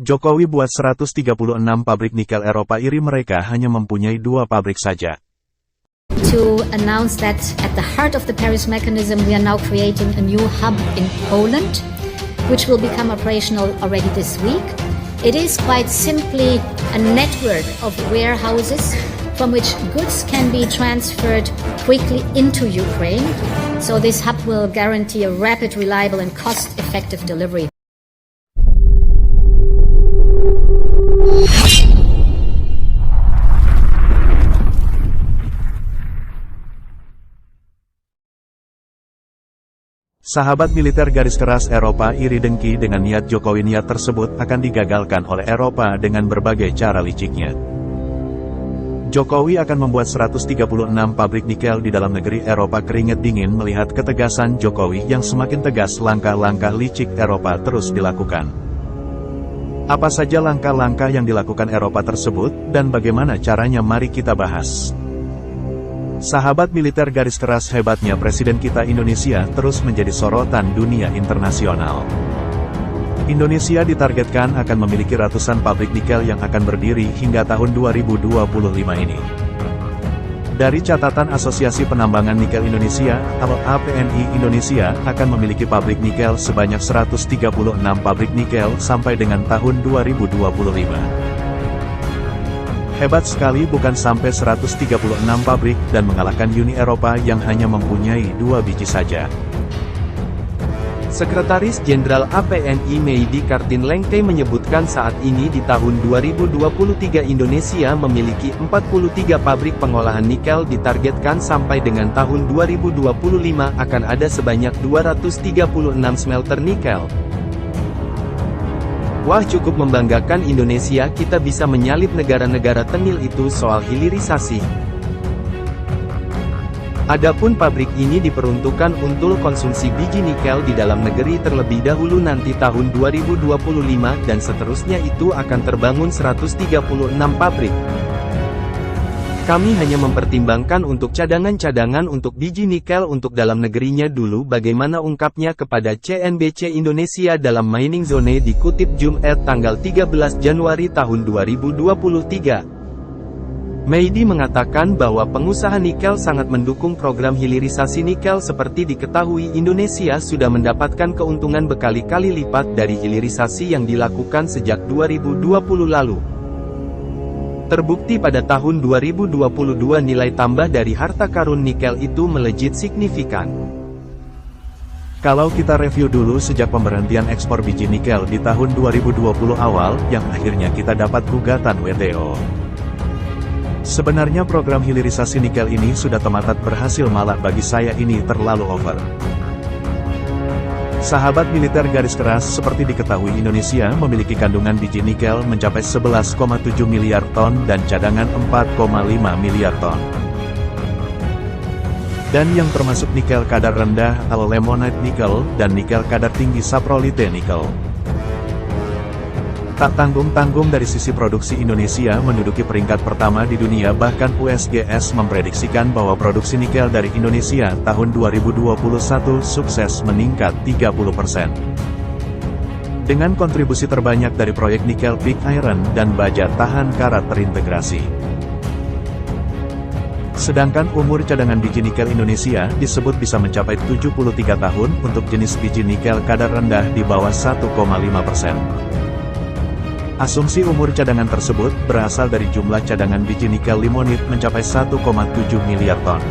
Jokowi buat 136 pabrik nikel Eropa iri, mereka hanya mempunyai 2 pabrik saja. To announce that at the heart of the Paris mechanism we are now creating a new hub in Poland, which will become operational already this week. It is quite simply a network of warehouses from which goods can be transferred quickly into Ukraine. So this hub will guarantee a rapid, reliable and cost-effective delivery. Sahabat militer garis keras Eropa iri dengki dengan niat Jokowi. Niat tersebut akan digagalkan oleh Eropa dengan berbagai cara liciknya. Jokowi akan membuat 136 pabrik nikel di dalam negeri Eropa. Keringat dingin melihat ketegasan Jokowi yang semakin tegas. Langkah-langkah licik Eropa terus dilakukan. Apa saja langkah-langkah yang dilakukan Eropa tersebut, dan bagaimana caranya, mari kita bahas. Sahabat militer garis keras, hebatnya Presiden kita Indonesia terus menjadi sorotan dunia internasional. Indonesia ditargetkan akan memiliki ratusan pabrik nikel yang akan berdiri hingga tahun 2025 ini. Dari catatan Asosiasi Penambangan Nikel Indonesia atau APNI, Indonesia akan memiliki pabrik nikel sebanyak 136 pabrik nikel sampai dengan tahun 2025. Hebat sekali, bukan sampai 136 pabrik, dan mengalahkan Uni Eropa yang hanya mempunyai 2 biji saja. Sekretaris Jenderal APNI Mehdi Kartin Lengke menyebutkan saat ini di tahun 2023 Indonesia memiliki 43 pabrik pengolahan nikel. Ditargetkan sampai dengan tahun 2025 akan ada sebanyak 236 smelter nikel. Wah, cukup membanggakan Indonesia, kita bisa menyalip negara-negara tengil itu soal hilirisasi. Adapun pabrik ini diperuntukkan untuk konsumsi biji nikel di dalam negeri terlebih dahulu, nanti tahun 2025 dan seterusnya itu akan terbangun 136 pabrik. Kami hanya mempertimbangkan untuk cadangan-cadangan untuk biji nikel untuk dalam negerinya dulu. Bagaimana, ungkapnya kepada CNBC Indonesia dalam Mining Zone, dikutip Jumat tanggal 13 Januari tahun 2023. Mehdi mengatakan bahwa pengusaha nikel sangat mendukung program hilirisasi nikel. Seperti diketahui, Indonesia sudah mendapatkan keuntungan berkali-kali lipat dari hilirisasi yang dilakukan sejak 2020 lalu. Terbukti pada tahun 2022 nilai tambah dari harta karun nikel itu melejit signifikan. Kalau kita review dulu sejak pemberhentian ekspor biji nikel di tahun 2020 awal, yang akhirnya kita dapat gugatan WTO. Sebenarnya program hilirisasi nikel ini sudah tematat berhasil, malah bagi saya ini terlalu over. Sahabat militer garis keras, seperti diketahui Indonesia memiliki kandungan biji nikel mencapai 11,7 miliar ton dan cadangan 4,5 miliar ton. Dan yang termasuk nikel kadar rendah atau limonite nickel dan nikel kadar tinggi saprolite nickel. Tak tanggung-tanggung dari sisi produksi, Indonesia menduduki peringkat pertama di dunia. Bahkan USGS memprediksikan bahwa produksi nikel dari Indonesia tahun 2021 sukses meningkat 30%. Dengan kontribusi terbanyak dari proyek nikel pig iron dan baja tahan karat terintegrasi. Sedangkan umur cadangan biji nikel Indonesia disebut bisa mencapai 73 tahun untuk jenis biji nikel kadar rendah di bawah 1,5%. Asumsi umur cadangan tersebut berasal dari jumlah cadangan biji nikel limonit mencapai 1,7 miliar ton.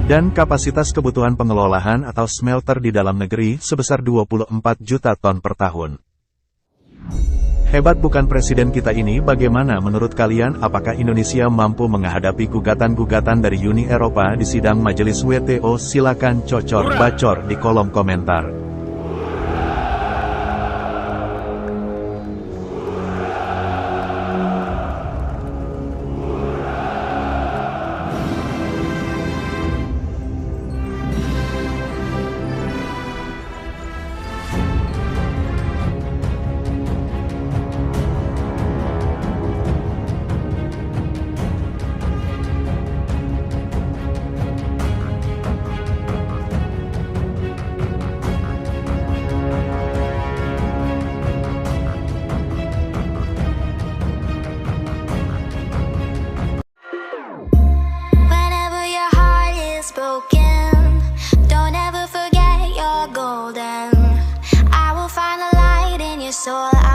Dan kapasitas kebutuhan pengelolaan atau smelter di dalam negeri sebesar 24 juta ton per tahun. Hebat bukan Presiden kita ini? Bagaimana menurut kalian? Apakah Indonesia mampu menghadapi gugatan-gugatan dari Uni Eropa di sidang Majelis WTO? Silakan cocor-bacor di kolom komentar. broken. Don't ever forget you're golden. I will find the light in your soul.